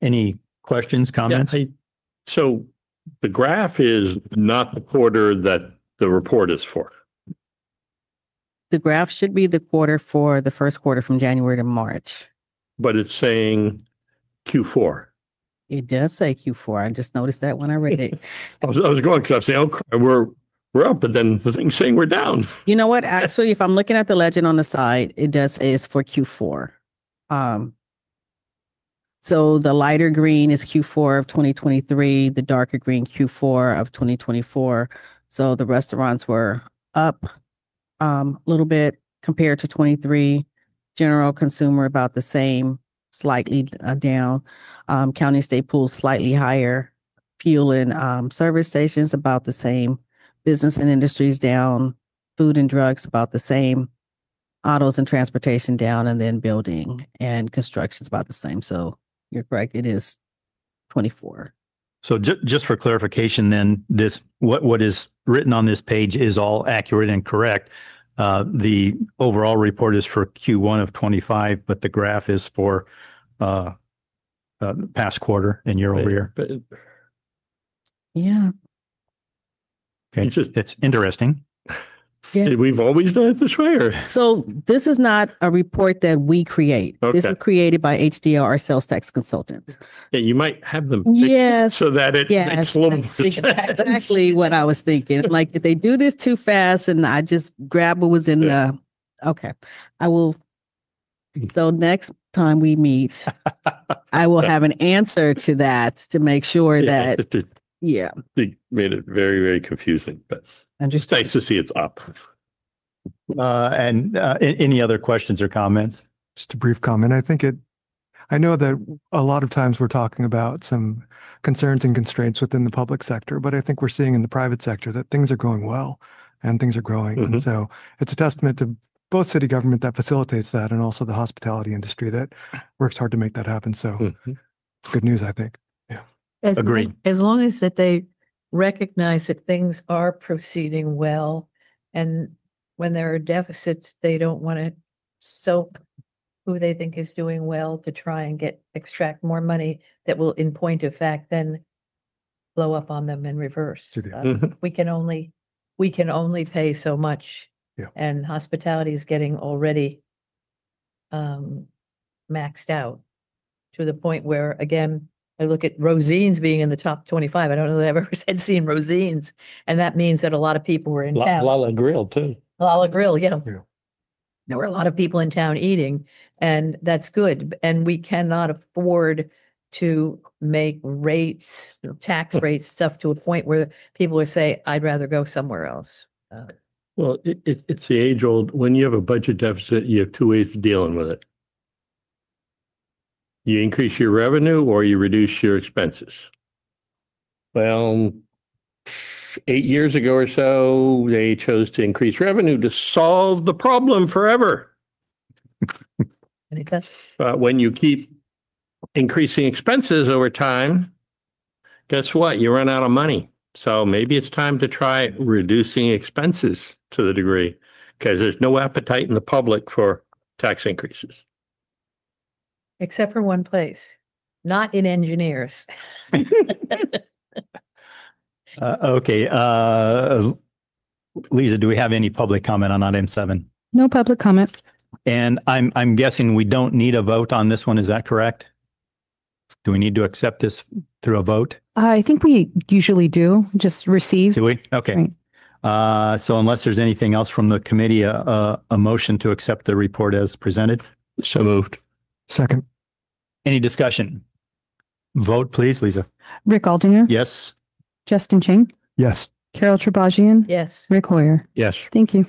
Speaker 1: Any questions, comments?
Speaker 4: So the graph is not the quarter that the report is for.
Speaker 6: The graph should be the quarter for the first quarter from January to March.
Speaker 4: But it's saying Q4.
Speaker 6: It does say Q4. I just noticed that when I read it.
Speaker 4: I was going because I was saying, oh, crap, we're up, but then the thing's saying we're down.
Speaker 6: You know what? Actually, if I'm looking at the legend on the side, it does say it's for Q4. So the lighter green is Q4 of 2023, the darker green Q4 of 2024. So the restaurants were up a little bit compared to 23. General consumer about the same, slightly down. County state pools slightly higher. Fuel and service stations about the same. Business and industries down. Food and drugs about the same. Autos and transportation down, and then building and construction is about the same. So you're correct. It is 24.
Speaker 1: So just for clarification, then what is written on this page is all accurate and correct. The overall report is for Q1 of 25, but the graph is for past quarter and year over year.
Speaker 4: But
Speaker 6: Yeah.
Speaker 1: Okay, it's interesting.
Speaker 6: Yeah.
Speaker 4: we've always done it this way, or?
Speaker 6: So this is not a report that we create. This
Speaker 4: Okay.
Speaker 6: is created by HDR, our sales tax consultants.
Speaker 4: Yeah, you might have them fix it
Speaker 6: Yes.
Speaker 4: so that it makes
Speaker 6: Yes,
Speaker 4: a little
Speaker 6: that's
Speaker 4: more sense.
Speaker 6: exactly what I was thinking. Like, did they do this too fast? And I just grabbed what was in the, okay, I will. So next time we meet, I will have an answer to that to make sure
Speaker 4: Yeah,
Speaker 6: that, yeah.
Speaker 4: it made it very, very confusing, but it's nice to see it's up.
Speaker 1: And any other questions or comments?
Speaker 7: Just a brief comment. I know that a lot of times we're talking about some concerns and constraints within the public sector, but I think we're seeing in the private sector that things are going well and things are growing.
Speaker 4: Mhm.
Speaker 7: And so it's a testament to both city government that facilitates that and also the hospitality industry that works hard to make that happen. So
Speaker 4: Mhm.
Speaker 7: it's good news, I think.
Speaker 3: As long-
Speaker 1: Agreed.
Speaker 3: As long as that they recognize that things are proceeding well, and when there are deficits, they don't want to soak who they think is doing well to try and extract more money that will, in point of fact, then blow up on them in reverse.
Speaker 7: To the-
Speaker 4: Mhm.
Speaker 3: We can only pay so much.
Speaker 7: Yeah.
Speaker 3: And hospitality is getting already maxed out to the point where, again, I look at Rosine's being in the top 25. I don't know that I've ever had seen Rosine's. And that means that a lot of people were in town.
Speaker 4: Lala Grill too.
Speaker 3: Lala Grill, yeah.
Speaker 7: Yeah.
Speaker 3: There were a lot of people in town eating, and that's good. And we cannot afford to make rates, tax rates, stuff to a point where people would say, I'd rather go somewhere else.
Speaker 4: Well, it's the age old, when you have a budget deficit, you have two ways of dealing with it. You increase your revenue or you reduce your expenses. Well, 8 years ago or so, they chose to increase revenue to solve the problem forever.
Speaker 3: And it does.
Speaker 4: But when you keep increasing expenses over time, guess what? You run out of money. So maybe it's time to try reducing expenses to the degree, because there's no appetite in the public for tax increases.
Speaker 3: Except for one place, not in engineers.
Speaker 1: Okay. Lisa, do we have any public comment on item 7?
Speaker 2: No public comment.
Speaker 1: And I'm guessing we don't need a vote on this one. Is that correct? Do we need to accept this through a vote?
Speaker 2: I think we usually do, just receive.
Speaker 1: Do we? Okay. So unless there's anything else from the committee, a motion to accept the report as presented.
Speaker 4: So moved.
Speaker 7: Second,
Speaker 1: Any discussion? Vote, please, Lisa.
Speaker 2: Rick Aldinger.
Speaker 1: Yes.
Speaker 2: Justin Chang.
Speaker 7: yes.
Speaker 2: Carol Tribajian.
Speaker 3: Yes.
Speaker 2: Rick Hoyer.
Speaker 4: Yes.
Speaker 2: Thank you.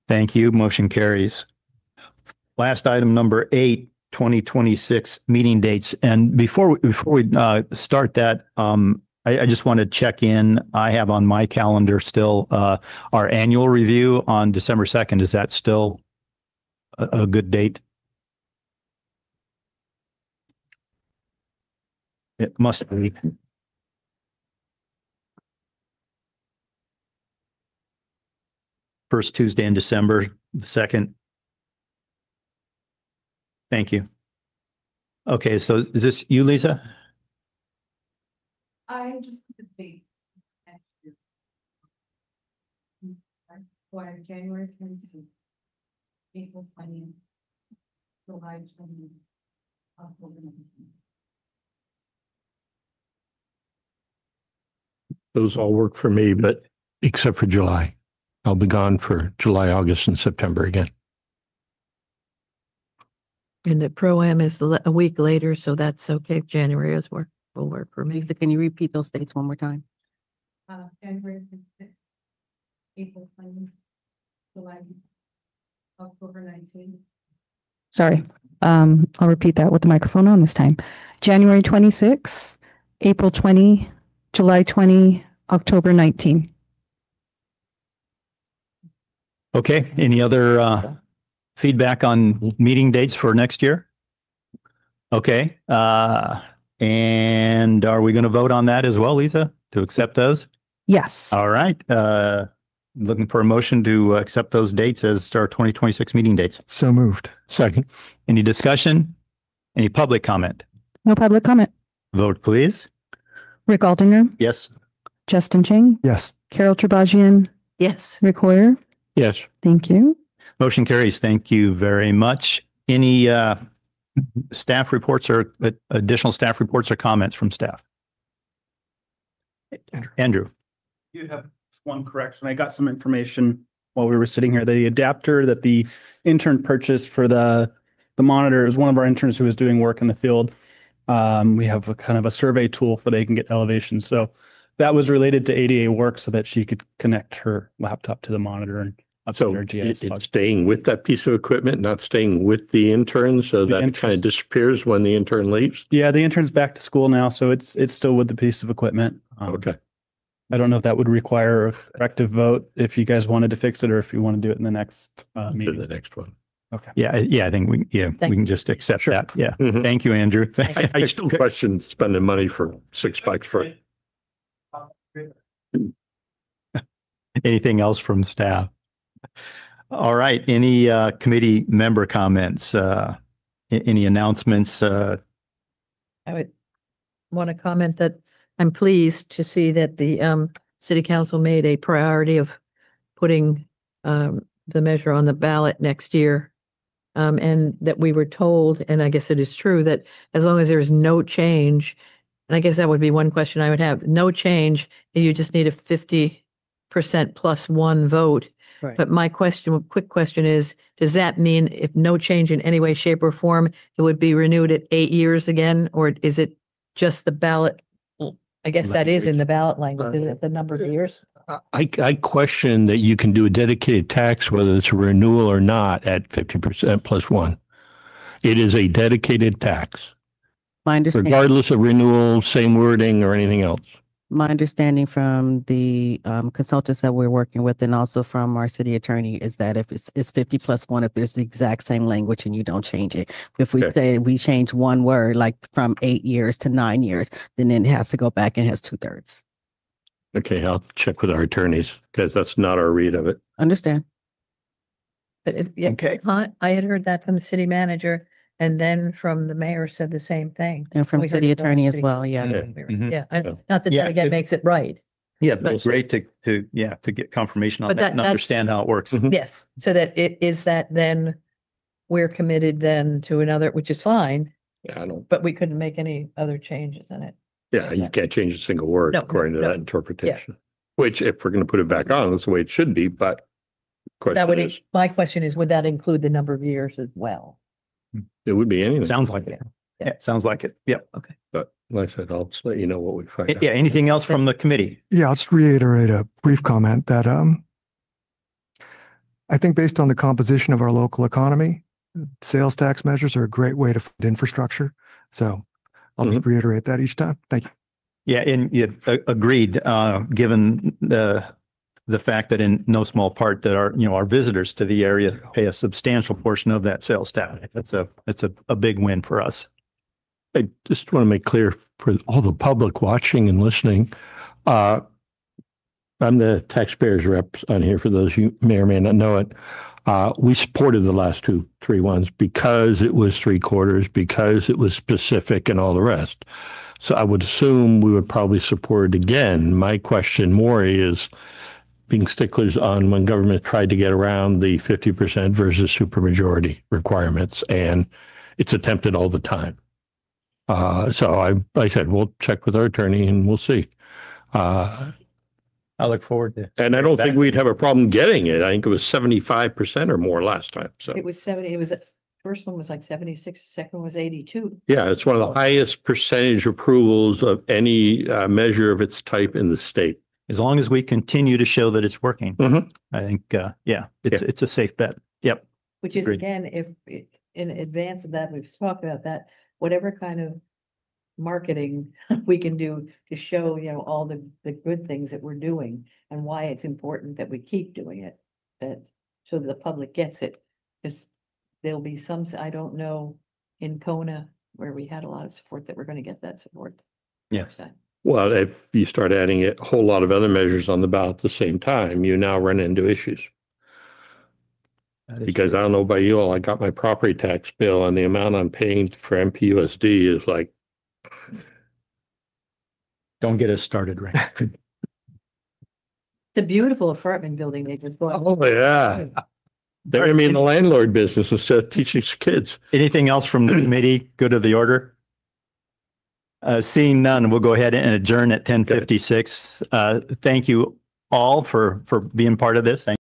Speaker 1: Thank you. Motion carries. Last item, number 8, 2026 meeting dates. And before we start that, I just want to check in. I have on my calendar still our annual review on December 2nd. Is that still a good date? It must be. First Tuesday in December. Second. Thank you. Okay, so is this you, Lisa?
Speaker 2: I just debate. For January 22nd, April 20th, July 20th, October 19th.
Speaker 4: Those all work for me, but except for July. I'll be gone for July, August, and September again.
Speaker 3: And the pro-am is a week later, so that's okay. January will work for me.
Speaker 6: Lisa, can you repeat those dates one more time?
Speaker 2: January 26th, April 20th, July, October 19th. Sorry, I'll repeat that with the microphone on this time. January 26th, April 20, July 20, October 19.
Speaker 1: Okay, any other feedback on meeting dates for next year? Okay, and are we going to vote on that as well, Lisa, to accept those?
Speaker 2: Yes.
Speaker 1: All right, looking for a motion to accept those dates as our 2026 meeting dates.
Speaker 7: So moved.
Speaker 4: Second.
Speaker 1: Any discussion? Any public comment?
Speaker 2: No public comment.
Speaker 1: Vote, please.
Speaker 2: Rick Aldinger,
Speaker 1: Yes.
Speaker 2: Justin Chang,
Speaker 7: Yes.
Speaker 2: Carol Tribajian,
Speaker 3: Yes.
Speaker 2: Rick Hoyer.
Speaker 4: Yes.
Speaker 2: Thank you.
Speaker 1: Motion carries. Thank you very much. Any staff reports or additional staff reports or comments from staff? Andrew.
Speaker 5: You have one correction. I got some information while we were sitting here. The adapter that the intern purchased for the monitor is one of our interns who was doing work in the field. We have a kind of a survey tool where they can get elevations. So that was related to ADA work so that she could connect her laptop to the monitor and
Speaker 4: So
Speaker 5: update her GIS.
Speaker 4: it's staying with that piece of equipment, not staying with the intern, so
Speaker 5: The
Speaker 4: that
Speaker 5: intern.
Speaker 4: kind of disappears when the intern leaves?
Speaker 5: Yeah, the intern's back to school now, so it's still with the piece of equipment.
Speaker 4: Okay.
Speaker 5: I don't know if that would require a corrective vote if you guys wanted to fix it or if you want to do it in the next
Speaker 4: To
Speaker 5: meeting.
Speaker 4: the next one.
Speaker 1: Yeah, I think we can just accept that. Yeah. Thank you, Andrew.
Speaker 4: I still question spending money for $6 for it.
Speaker 1: Anything else from staff? All right. Any committee member comments? Any announcements?
Speaker 3: I would want to comment that I'm pleased to see that the city council made a priority of putting the measure on the ballot next year. And that we were told, and I guess it is true, that as long as there is no change, and I guess that would be one question I would have, no change, and you just need a 50% plus one vote.
Speaker 6: Right.
Speaker 3: But my quick question is, does that mean if no change in any way, shape or form, it would be renewed at 8 years again? Or is it just the ballot? I guess that is in the ballot language, isn't it? The number of years?
Speaker 4: I question that you can do a dedicated tax, whether it's a renewal or not, at 50% plus one. It is a dedicated tax,
Speaker 6: My understanding,
Speaker 4: regardless of renewal, same wording or anything else.
Speaker 6: my understanding from the consultants that we're working with and also from our city attorney is that if it's 50 plus one, if there's the exact same language and you don't change it. If we
Speaker 4: Okay.
Speaker 6: say we change one word, like from 8 years to 9 years, then it has to go back and has 2/3.
Speaker 4: Okay, I'll check with our attorneys because that's not our read of it.
Speaker 6: Understand?
Speaker 3: But yeah,
Speaker 1: Okay.
Speaker 3: I had heard that from the city manager and then from the mayor said the same thing.
Speaker 6: And from
Speaker 3: We heard
Speaker 6: city
Speaker 3: it from
Speaker 6: attorney as
Speaker 3: city
Speaker 6: well, yeah.
Speaker 1: Mhm.
Speaker 3: Yeah,
Speaker 4: Yeah.
Speaker 3: not that
Speaker 1: Yeah,
Speaker 3: that again
Speaker 1: it-
Speaker 3: makes it right.
Speaker 1: Yeah, but it's great to get confirmation on
Speaker 3: But
Speaker 1: that and
Speaker 3: that-
Speaker 1: understand how it works.
Speaker 4: Mhm.
Speaker 3: Yes, so that it is that then we're committed then to another, which is fine,
Speaker 4: Yeah, I don't,
Speaker 3: but we couldn't make any other changes in it.
Speaker 4: yeah, you can't change a single word
Speaker 3: No,
Speaker 4: according to
Speaker 3: no.
Speaker 4: that interpretation. Which if we're going to put it back on, that's the way it should be, but
Speaker 3: That
Speaker 4: question
Speaker 3: would,
Speaker 4: is,
Speaker 3: my question is, would that include the number of years as well?
Speaker 4: it would be anything.
Speaker 1: Sounds like it. Yeah, sounds like it. Yep.
Speaker 4: But like I said, I'll just let you know what we find out.
Speaker 1: Yeah, anything else from the committee?
Speaker 7: Yeah, I'll just reiterate a brief comment that I think based on the composition of our local economy, sales tax measures are a great way to fund infrastructure. So I'll just reiterate that each time. Thank you.
Speaker 1: Yeah, and agreed, given the fact that in no small part that our visitors to the area pay a substantial portion of that sales tax. It's a big win for us.
Speaker 4: I just want to make clear for all the public watching and listening. I'm the taxpayers rep on here for those who may or may not know it. We supported the last three ones because it was 3/4, because it was specific and all the rest. So I would assume we would probably support it again. My question more is being sticklers on when government tried to get around the 50% versus supermajority requirements, and it's attempted all the time. So I said, we'll check with our attorney and we'll see.
Speaker 1: I look forward to.
Speaker 4: And I don't think we'd have a problem getting it. I think it was 75% or more last time. So
Speaker 3: It was 70, it was, first one was like 76, second one was 82.
Speaker 4: yeah, it's one of the highest percentage approvals of any measure of its type in the state.
Speaker 1: As long as we continue to show that it's working,
Speaker 4: Mhm.
Speaker 1: I think, it's a safe bet. Yep.
Speaker 3: Which is
Speaker 1: Agreed.
Speaker 3: again, if in advance of that, we've talked about that, whatever kind of marketing we can do to show, all the good things that we're doing and why it's important that we keep doing it, that so that the public gets it. Because there'll be some, I don't know, in Kona where we had a lot of support that we're going to get that support.
Speaker 1: Yeah.
Speaker 3: next time.
Speaker 4: Well, if you start adding a whole lot of other measures on the ballot at the same time, you now run into issues. Because I don't know about you all, I got my property tax bill and the amount I'm paying for MPUSD is like,
Speaker 1: Don't get us started, right?
Speaker 3: It's a beautiful apartment building they just bought.
Speaker 4: oh yeah. They're gonna be in the landlord business instead of teaching kids.
Speaker 1: Anything else from the committee? Good of the order? Seeing none, we'll go ahead and adjourn at 10:56. Thank you all for being part of this. Thank